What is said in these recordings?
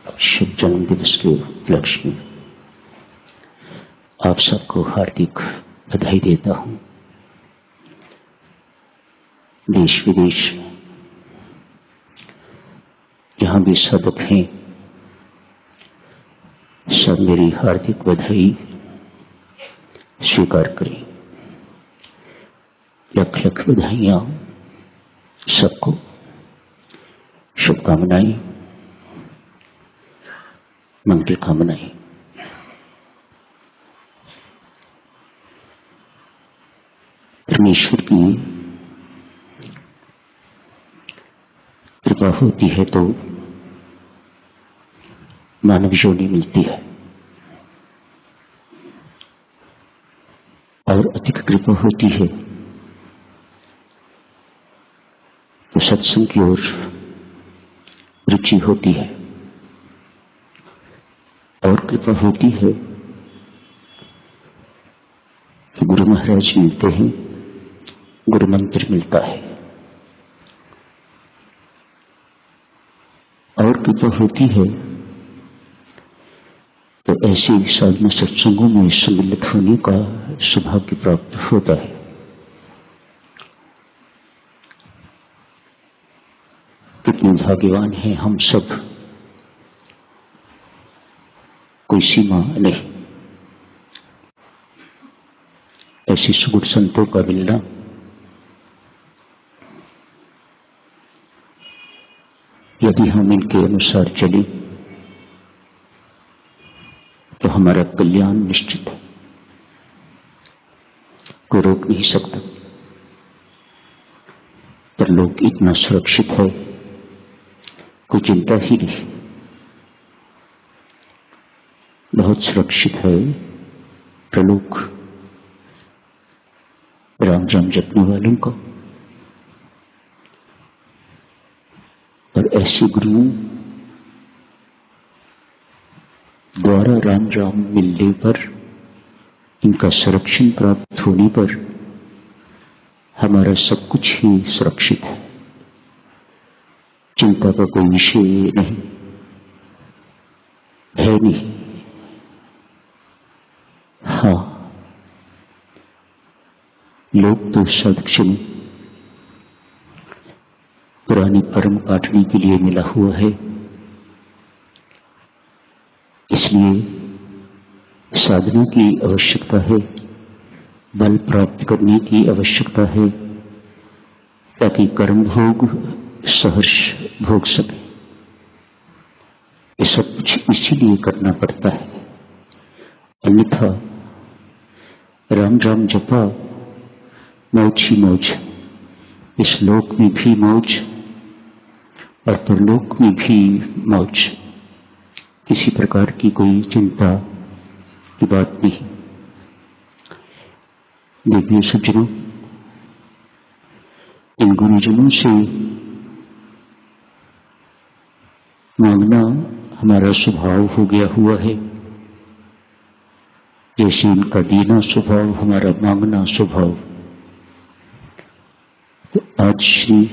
शुभ जन्म दिवस के उपलक्ष्य में आप सबको हार्दिक बधाई देता हूं। देश विदेश जहां भी साधक हैं, सब मेरी हार्दिक बधाई स्वीकार करें। लख लख बधाइयां सबको, शुभकामनाएं, मंगल कामनाएं। परमेश्वर की कृपा होती है तो मानव योनि मिलती है, और अधिक कृपा होती है तो सत्संग की ओर रुचि होती है, और कृपा होती है तो गुरु महाराज मिलते हैं, गुरु मंत्र मिलता है, और कृपा होती है तो ऐसे साधना सत्संगों में सम्मिलित होने का सौभाग्य प्राप्त होता है। कितने भाग्यवान हैं हम सब, कोई सीमा नहीं। ऐसे सुगुण संतों का मिलना यदि हम इनके अनुसार चले तो हमारा कल्याण निश्चित है, कोई रोक नहीं सकता। पर लोग इतना सुरक्षित है, कोई चिंता ही नहीं, बहुत सुरक्षित है प्रलोक राम राम जपने वालों का। और ऐसे गुरुओं द्वारा राम राम मिलने पर, इनका संरक्षण प्राप्त होने पर हमारा सब कुछ ही सुरक्षित है, चिंता का कोई विषय नहीं, भय नहीं। हाँ, लोग तो सदक्षण पुरानी परम काटने के लिए मिला हुआ है, इसलिए साधना की आवश्यकता है, बल प्राप्त करने की आवश्यकता है, ताकि कर्म भोग सहर्ष भोग सके। ये सब कुछ इसीलिए करना पड़ता है, अन्यथा राम राम जपा मौज ही मौज, इस लोक में भी मौज और परलोक में भी मौज, किसी प्रकार की कोई चिंता की बात नहीं। देवियों सज्जनों, इन गुरुजनों से मांगना हमारा स्वभाव हो गया हुआ है, जैसे इनका देना स्वभाव, हमारा मांगना स्वभाव। तो आज श्री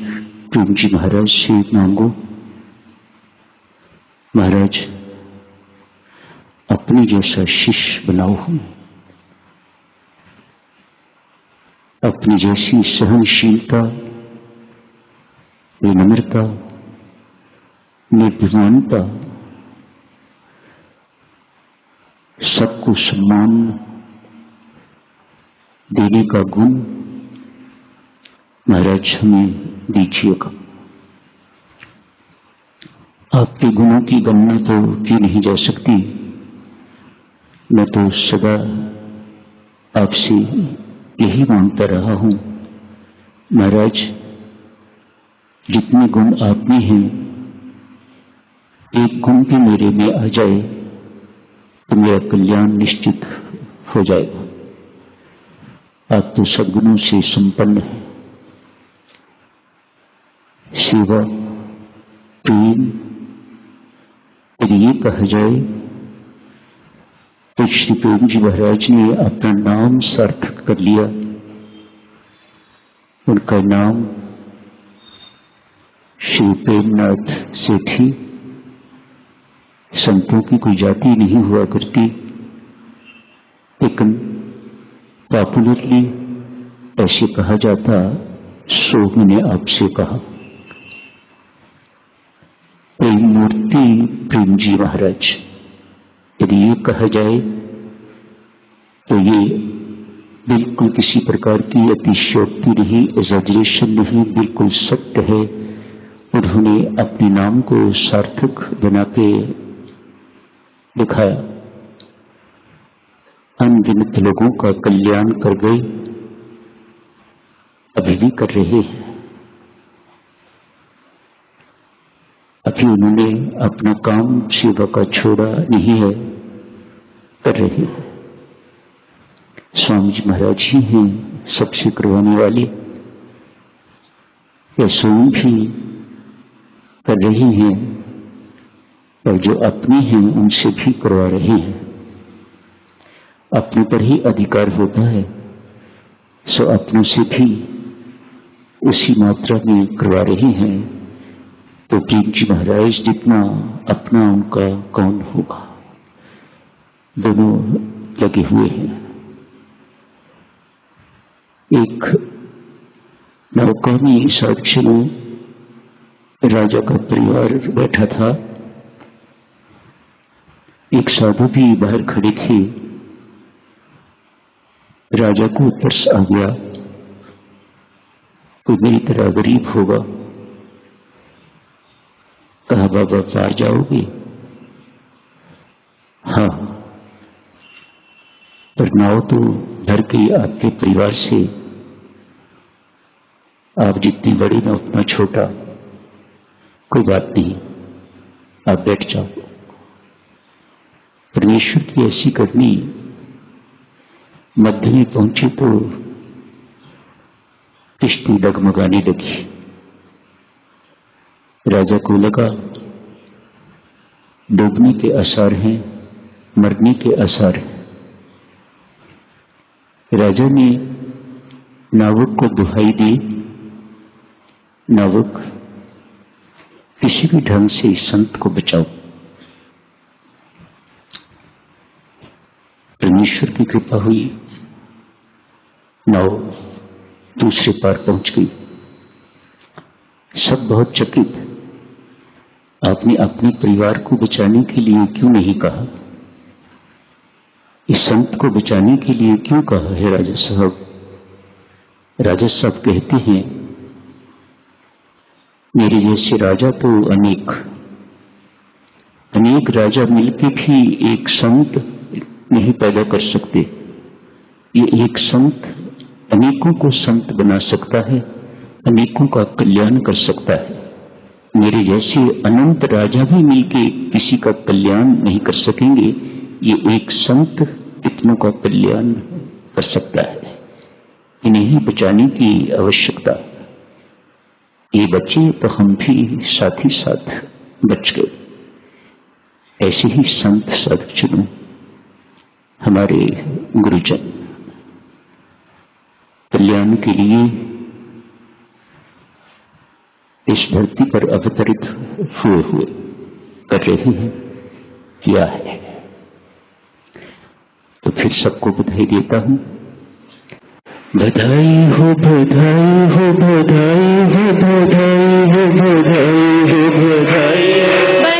प्रेम जी महाराज से मांगो, महाराज अपने जैसा शिष्य बनाओ हमें, अपनी जैसी सहनशीलता, विनम्रता, निर्भिमानता, सबको सम्मान देने का गुण महाराज हमें दीजिएगा। आपके गुणों की गणना तो की नहीं जा सकती। मैं तो सदा आपसे यही मांगता रहा हूं, महाराज जितने गुण आप में हैं, एक गुण भी मेरे में आ जाए तो मेरा कल्याण निश्चित हो जाएगा। आप तो सद्गुणों से संपन्न हैं। सेवा, प्रेम, यदि ये कहा जाए तो श्री प्रेम जी महाराज ने अपना नाम सार्थक कर लिया। उनका नाम श्री प्रेमनाथ सेठी संतों की कोई जाति नहीं हुआ करती, लेकिन पॉपुलरली ऐसे कहा जाता, सो मैंने आपसे कहा। प्रेम मूर्ति प्रेम जी महाराज, यदि ये कहा जाए तो ये बिल्कुल किसी प्रकार की अतिशयोक्ति नहीं, एग्जैजरेशन नहीं, बिल्कुल सत्य है। उन्होंने अपने नाम को सार्थक बना के दिखाया, अनगिनत लोगों का कल्याण कर गए, अभी भी कर रहे हैं। अभी उन्होंने अपना काम सेवा का छोड़ा नहीं है, कर रहे हैं। स्वामी जी महाराज ही हैं सबसे करवाने वाले, या स्वयं भी कर रहे हैं, और जो अपने हैं उनसे भी करवा रहे हैं। अपने पर ही अधिकार होता है, सो अपनों से भी उसी मात्रा में करवा रहे हैं। तो प्रेम जी महाराज जितना अपना उनका कौन होगा, दोनों लगे हुए हैं। एक नौका में साक्ष्य में राजा का परिवार बैठा था, एक साधु भी बाहर खड़े थे। राजा को तरस आ गया, कोई मेरी तरह गरीब होगा। कहा, बाबा पार जाओगे? हाँ, पर नाव तो धर गई आपके परिवार से, आप जितनी बड़ी ना उतना छोटा, कोई बात नहीं, आप बैठ जाओ। परमेश्वर की ऐसी करनी, मध्य में पहुंचे तो किश्ती डगमगाने लगी। राजा को लगा डूबने के आसार हैं, मरने के आसार हैं। राजा ने नाविक को दुहाई दी, नाविक किसी भी ढंग से इस संत को बचाओ। परमेश्वर की कृपा हुई, नाव दूसरे पार पहुंच गई। सब बहुत चकित, आपने अपने परिवार को बचाने के लिए क्यों नहीं कहा? इस संत को बचाने के लिए क्यों कहा है राजा साहब? राजा साहब कहते हैं, मेरे जैसे राजा तो अनेक राजा मिलके भी एक संत नहीं पैदा कर सकते। ये एक संत अनेकों को संत बना सकता है, अनेकों का कल्याण कर सकता है। मेरे जैसे अनंत राजा भी मिलके किसी का कल्याण नहीं कर सकेंगे, ये एक संत इतनों का कल्याण कर सकता है। इन्हें ही बचाने की आवश्यकता। ये बचे तो हम भी साथ ही साथ बच गए। ऐसे ही संत सदगुरु हमारे गुरुजन कल्याण के लिए इस धरती पर अवतरित हुए कर रहे हैं, किया है। तो फिर सबको बधाई देता हूं। बधाई हो, बधाई हो, बधाई हो, बधाई हो, बधाई हो, बधाई हो।